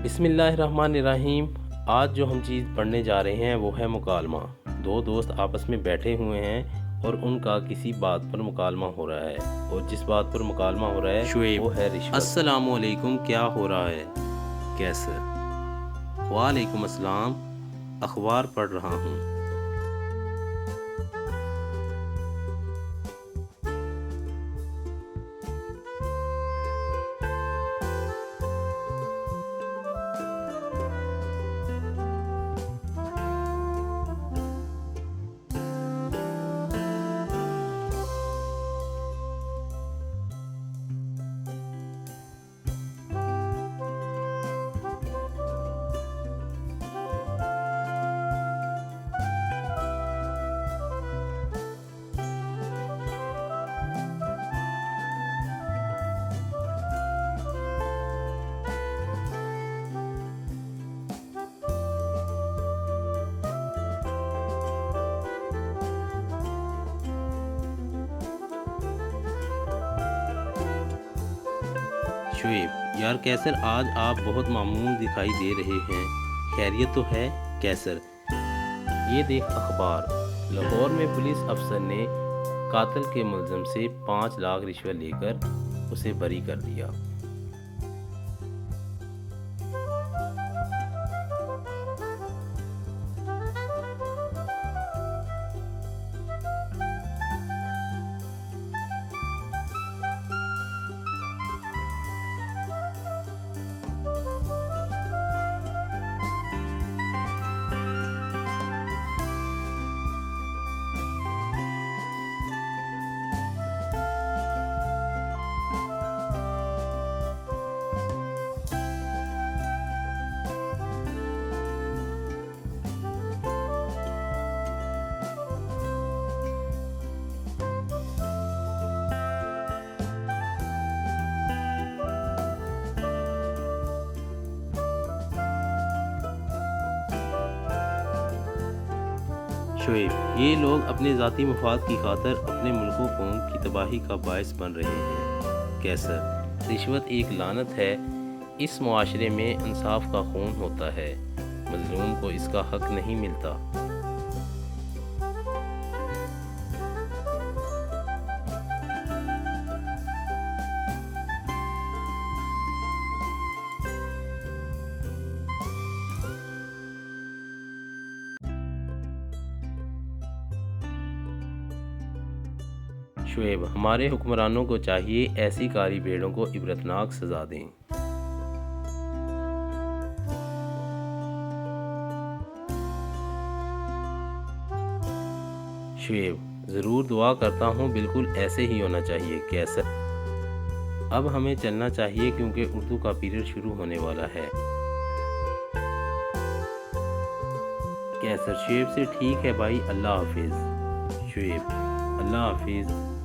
बिस्मिल्लाहिर्रहमानिर्रहीम। आज जो हम चीज़ पढ़ने जा रहे हैं वो है मुकालमा। दो दोस्त आपस में बैठे हुए हैं और उनका किसी बात पर मुकालमा हो रहा है, और जिस बात पर मुकालमा हो रहा है शुएब, वो है रिश्वत। अस्सलामुअलैकुम, क्या हो रहा है? कैसर: वालेकुम अस्सलाम, अखबार पढ़ रहा हूँ। शुएब: यार कैसर, आज आप बहुत मामूम दिखाई दे रहे हैं, खैरियत तो है? कैसर: ये देख अखबार, लाहौर में पुलिस अफसर ने कातिल के मुल्ज़िम से 5 लाख रिश्वत लेकर उसे बरी कर दिया। शुएब: ये लोग अपने ज़ाती मफाद की खातिर अपने मुल्क व कौम की तबाही का बायस बन रहे हैं। कैसर: रिश्वत एक लानत है, इस मुआशरे में इंसाफ का खून होता है, मजलूम को इसका हक नहीं मिलता। शुएब: हमारे हुक्मरानों को चाहिए ऐसी काली भेड़ों को इबरतनाक सज़ा दें। शुएब: ज़रूर, दुआ करता हूँ, बिल्कुल ऐसे ही होना चाहिए। कैसर: अब हमें चलना चाहिए क्योंकि उर्दू का पीरियड शुरू होने वाला है। कैसर: शुएब से ठीक है भाई, अल्लाह हाफिज़। शुएब: अल्लाह हाफिज़।